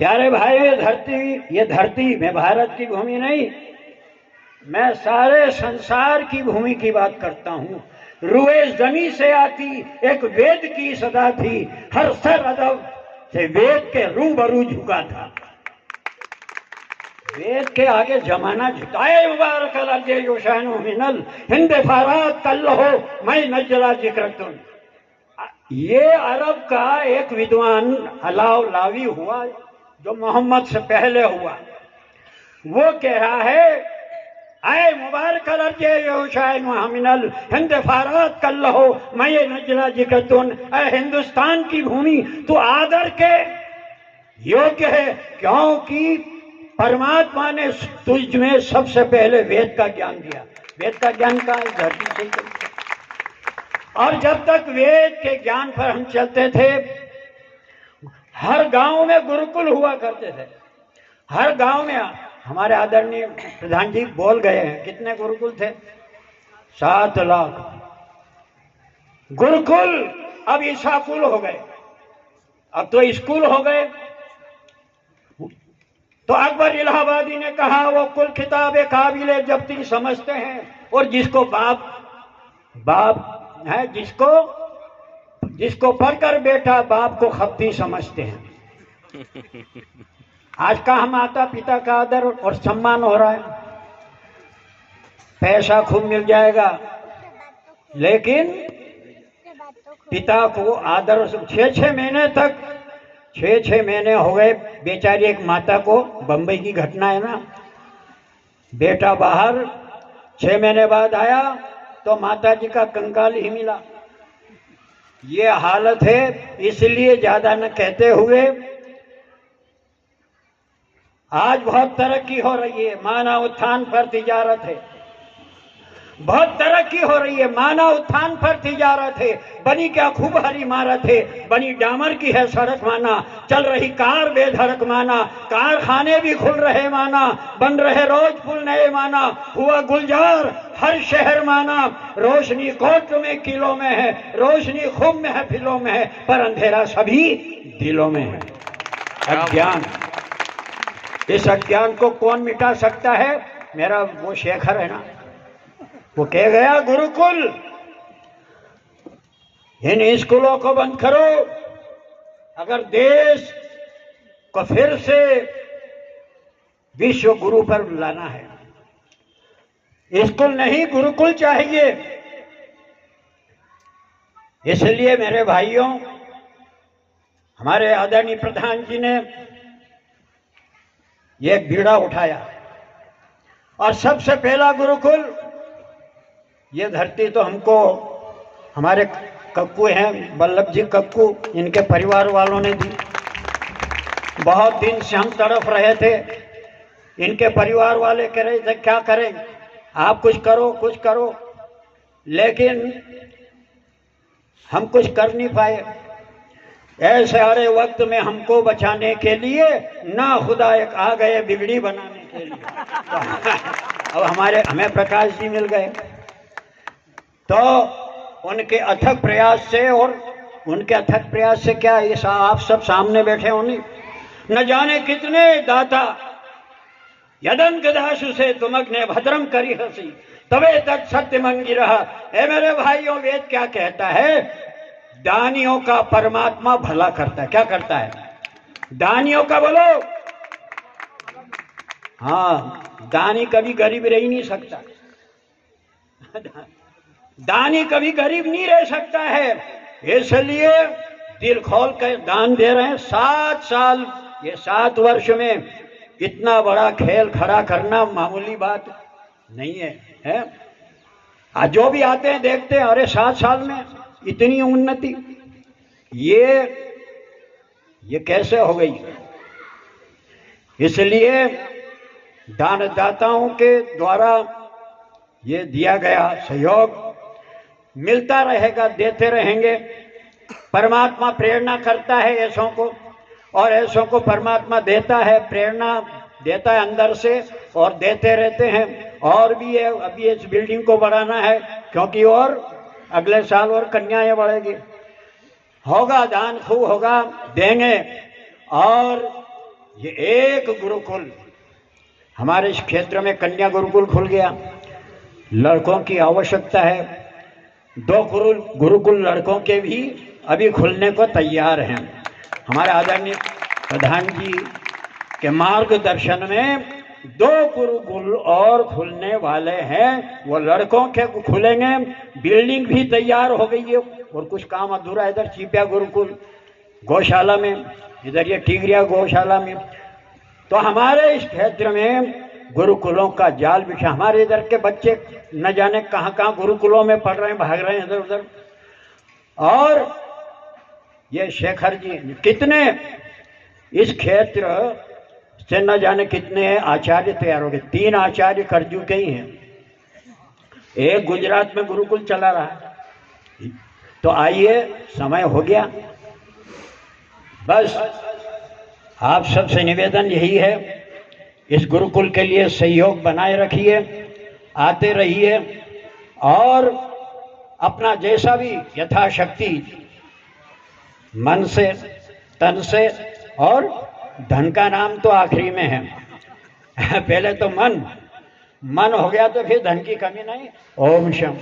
प्यारे भाई, ये धरती मैं भारत की भूमि नहीं, मैं सारे संसार की भूमि की बात करता हूँ। रुए जमी से आती एक वेद की सदा थी, हर सर अदब से वेद के रूबरू झुका था। वेद के आगे जमाना झुकाए मुबारक लगे योशानो मिनल हिंद फारात कल हो मैं नजरा जिक्र तुम। ये अरब का एक विद्वान अलाउलावी हुआ जो मोहम्मद से पहले हुआ, वो कह रहा है आए मुबारक लगे योशानो मिनल हिंद फारात कल हो मैं नजरा जिक्र तुम। हिंदुस्तान की भूमि तो आदर के योग्य है, क्योंकि परमात्मा ने तुझ में सबसे पहले वेद का ज्ञान दिया। वेद का ज्ञान का धरती से चलते, और जब तक वेद के ज्ञान पर हम चलते थे, हर गांव में गुरुकुल हुआ करते थे। हर गांव में हमारे आदरणीय प्रधान जी बोल गए हैं कितने गुरुकुल थे, 7 लाख गुरुकुल। अब ईसाकुल हो गए, अब तो स्कूल हो गए। तो अकबर इलाहाबादी ने कहा वो कुल किताबें काबिले जब्ती समझते हैं, और जिसको बाप है, जिसको पढ़कर बेटा बाप को खप्ती समझते हैं। आज कहाँ माता पिता का आदर और सम्मान हो रहा है, पैसा खूब मिल जाएगा, लेकिन पिता को आदर 6-6 महीने तक 6-6 महीने हो गए बेचारी एक माता को। बंबई की घटना है ना, बेटा बाहर 6 महीने बाद आया तो माता जी का कंकाल ही मिला। ये हालत है। इसलिए ज्यादा न कहते हुए, आज बहुत तरक्की हो रही है, मानव उत्थान पर तिजारत है। बहुत तरक्की हो रही है, मानव उत्थान पर तिजारत है। बनी क्या खूब हरी इमारत है, बनी डामर की है सड़क माना, चल रही कार बेधड़क माना, कारखाने भी खुल रहे माना, बन रहे रोज पुल नए माना, हुआ गुलजार हर शहर माना। रोशनी कोट में किलों में है, रोशनी खूब महफिलों में है, पर अंधेरा सभी दिलों में है। अज्ञान, इस अज्ञान को कौन मिटा सकता है? मेरा वो शेखर है ना, वो कह गया गुरुकुल, इन स्कूलों को बंद करो। अगर देश को फिर से विश्व गुरु पर लाना है, स्कूल नहीं गुरुकुल चाहिए। इसलिए मेरे भाइयों, हमारे आदरणीय प्रधान जी ने ये बीड़ा उठाया, और सबसे पहला गुरुकुल ये धरती तो हमको हमारे कक्कू हैं, वल्लभ जी कक्कू, इनके परिवार वालों ने दी। बहुत दिन से हम तड़फ रहे थे, इनके परिवार वाले कह रहे थे क्या करें, आप कुछ करो कुछ करो, लेकिन हम कुछ कर नहीं पाए। ऐसे आड़े वक्त में हमको बचाने के लिए ना खुदा एक आ गए बिगड़ी बनाने के लिए। तो अब हमें प्रकाश जी मिल गए, तो उनके अथक प्रयास से, और उनके अथक प्रयास से क्या, ये आप सब सामने बैठे होंगे, न जाने कितने दाता यदन गदाशु से तुमग्ने भद्रम करी हसी तबे तक सत्य मंगी रहा। ए मेरे भाइयों, वेद क्या कहता है? दानियों का परमात्मा भला करता है। क्या करता है? दानियों का बोलो। हाँ, दानी कभी गरीब रह ही नहीं सकता। दानी कभी गरीब नहीं रह सकता है, इसलिए दिल खोल कर दान दे रहे हैं। 7 साल, ये 7 वर्ष में इतना बड़ा खेल खड़ा करना मामूली बात नहीं है? आज जो भी आते हैं देखते हैं, अरे 7 साल में इतनी उन्नति, ये कैसे हो गई? इसलिए दानदाताओं के द्वारा ये दिया गया सहयोग मिलता रहेगा, देते रहेंगे। परमात्मा प्रेरणा करता है ऐसों को, और ऐसों को परमात्मा देता है, प्रेरणा देता है अंदर से, और देते रहते हैं। और भी है, अभी इस बिल्डिंग को बढ़ाना है, क्योंकि और अगले साल और कन्याएं बढ़ेगी। होगा, दान खूब होगा, देंगे। और ये एक गुरुकुल हमारे इस क्षेत्र में कन्या गुरुकुल खुल गया। लड़कों की आवश्यकता है, 2 गुरुकुल लड़कों के भी अभी खुलने को तैयार हैं। हमारे आदरणीय प्रधान जी के मार्गदर्शन में 2 गुरुकुल और खुलने वाले हैं, वो लड़कों के खुलेंगे। बिल्डिंग भी तैयार हो गई है और कुछ काम अधूरा। इधर चिपिया गुरुकुल गौशाला में, इधर ये टिगरिया गौशाला में। तो हमारे इस क्षेत्र में गुरुकुलों का जाल बिछा। हमारे इधर के बच्चे न जाने कहाँ कहाँ गुरुकुलों में पढ़ रहे हैं, भाग रहे हैं इधर उधर। और ये शेखर जी कितने इस क्षेत्र से न जाने कितने आचार्य तैयार हो गए। 3 आचार्य कर चुके ही हैं, एक गुजरात में गुरुकुल चला रहा है। तो आइए, समय हो गया। बस आप सबसे निवेदन यही है, इस गुरुकुल के लिए सहयोग बनाए रखिए, आते रहिए और अपना जैसा भी यथाशक्ति मन से, तन से, और धन का नाम तो आखिरी में है। पहले तो मन हो गया तो फिर धन की कमी नहीं। ओम शम।